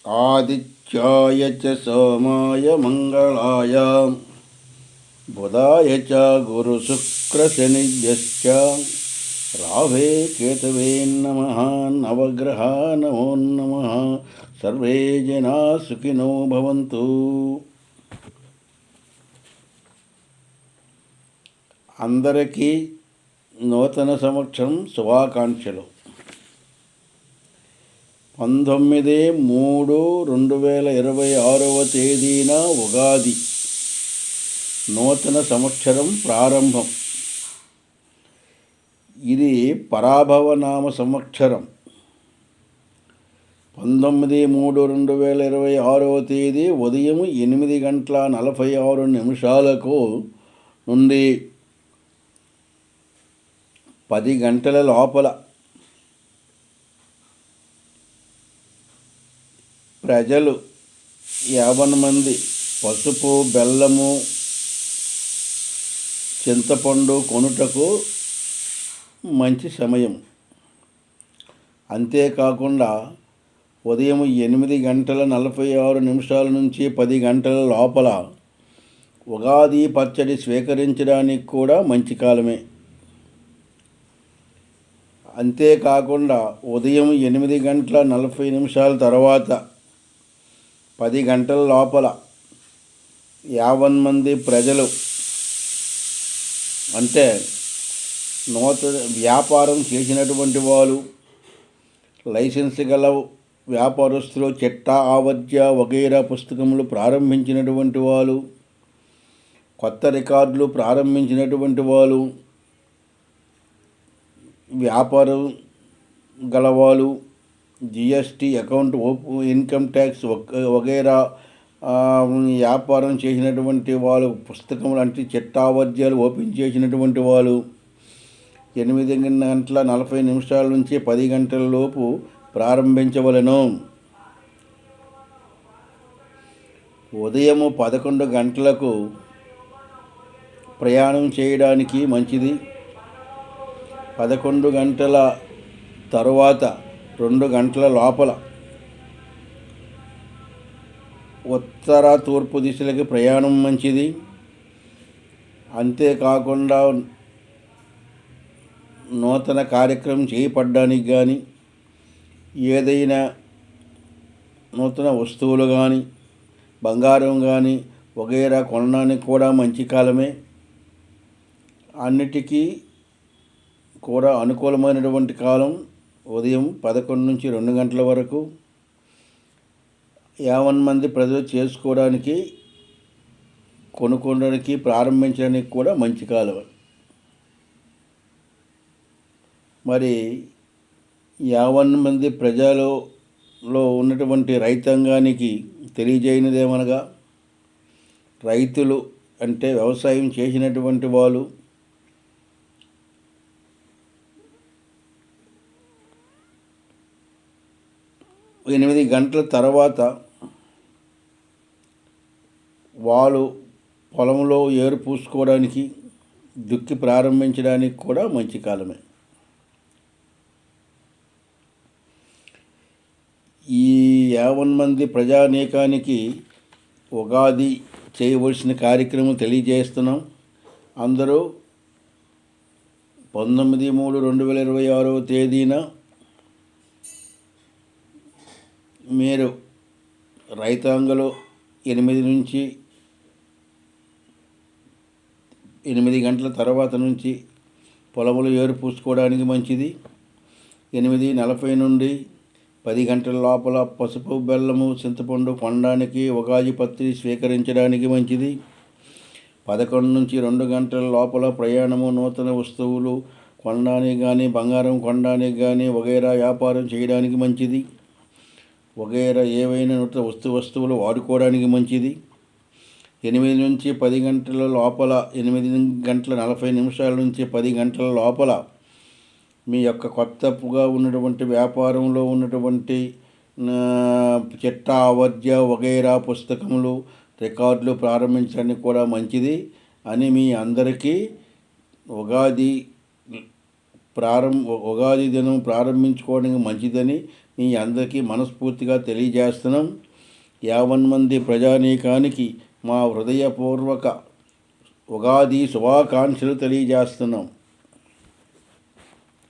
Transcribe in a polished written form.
ఆదిత్యాయ చ సోమాయ మంగళాయ బుధాయ చ గురుశుక్రశనిభ్యశ్చ రాహవే కేతవే నమః. నవగ్రహ నమో నమః. సర్వే జనా సుఖినో భవంతు. అందరికీ నూతన సంవత్సరం శుభాకాంక్షలు. 19/3/2026 తేదీన ఉగాది నూతన సంవత్సరం ప్రారంభం. ఇది పరాభవనామ సంవత్సరం. 19/3/2026 తేదీ ఉదయం 8:46 నుండి 10 గంటల లోపల ప్రజలు 50 మంది పసుపు బెల్లము చింతపండు కొనుటకు మంచి సమయం. అంతేకాకుండా ఉదయం 8:46 నుంచి 10 గంటల లోపల ఉగాది పచ్చడి స్వీకరించడానికి కూడా మంచి కాలమే. అంతేకాకుండా ఉదయం 8:40 తర్వాత 10 గంటల లోపల 50 మంది ప్రజలు అంటే నూతన వ్యాపారం చేసినటువంటి వాళ్ళు, లైసెన్స్ గల వ్యాపారస్తులు, చిట్టా ఆవర్జ్య వగైరా పుస్తకములు ప్రారంభించినటువంటి వాళ్ళు, కొత్త రికార్డులు ప్రారంభించినటువంటి వాళ్ళు, వ్యాపారం గలవాళ్ళు, జిఎస్టీ అకౌంట్ ఇన్కమ్ ట్యాక్స్ వగైరా వ్యాపారం చేసినటువంటి వాళ్ళు, పుస్తకములు అంటే చిట్టావర్జ్యాలు ఓపెన్ చేసినటువంటి వాళ్ళు 8:40 నుంచి 10 గంటల లోపు ప్రారంభించవలెను. ఉదయం 11 గంటలకు ప్రయాణం చేయడానికి మంచిది. 11 గంటల తరువాత 2 గంటల లోపల ఉత్తర తూర్పు దిశలకి ప్రయాణం మంచిది. అంతేకాకుండా నూతన కార్యక్రమం చేపట్టడానికి కానీ, ఏదైనా నూతన వస్తువులు కానీ, బంగారం కానీ వగైరా కొనడానికి కూడా మంచి కాలమే. అన్నిటికీ కూడా అనుకూలమైనటువంటి కాలం ఉదయం 11 నుంచి 2 గంటల వరకు. 50 మంది ప్రజలు చేసుకోవడానికి, కొనుక్కోవడానికి, ప్రారంభించడానికి కూడా మంచి కాలం. మరి 50 మంది ప్రజలలో ఉన్నటువంటి రైతాంగానికి తెలియజేయనిదేమనగా, రైతులు అంటే వ్యవసాయం చేసినటువంటి వాళ్ళు ఎనిమిది గంటల తర్వాత వాళ్ళు పొలంలో ఏరు పూసుకోవడానికి, దుక్కి ప్రారంభించడానికి కూడా మంచి కాలమే. ఈ 50 మంది ప్రజానీకానికి ఉగాది చేయవలసిన కార్యక్రమం తెలియజేస్తున్నాం. అందరూ 19/3/2026 తేదీన మీరు రైతాంగంలో 8 గంటల తర్వాత నుంచి పొలములు ఏరు పూసుకోవడానికి మంచిది. 8:40 నుండి 10 గంటల లోపల పసుపు బెల్లము చింతపండు కొనడానికి, ఉగాది పత్రి స్వీకరించడానికి మంచిది. 11 నుంచి 2 గంటల లోపల ప్రయాణము, నూతన వస్తువులు కొనడానికి కానీ, బంగారం కొనడానికి కానీ వగైరా వ్యాపారం చేయడానికి మంచిది. వగైరా ఏవైనా నూతన వస్తువులు వాడుకోవడానికి మంచిది. 8 నుంచి 10 గంటల లోపల 8:40 నుంచి 10 గంటల లోపల మీ యొక్క కొత్తగా ఉన్నటువంటి వ్యాపారంలో ఉన్నటువంటి చిట్టా ఆవర్జ్య వగైరా పుస్తకములు, రికార్డులు ప్రారంభించడానికి కూడా మంచిది అని మీ అందరికీ ఉగాది దినం ప్రారంభించుకోవడానికి మంచిదని మీ అందరికీ మనస్ఫూర్తిగా తెలియజేస్తున్నాం. 50 మంది ప్రజానీకానికి మా హృదయపూర్వక ఉగాది శుభాకాంక్షలు తెలియజేస్తున్నాం.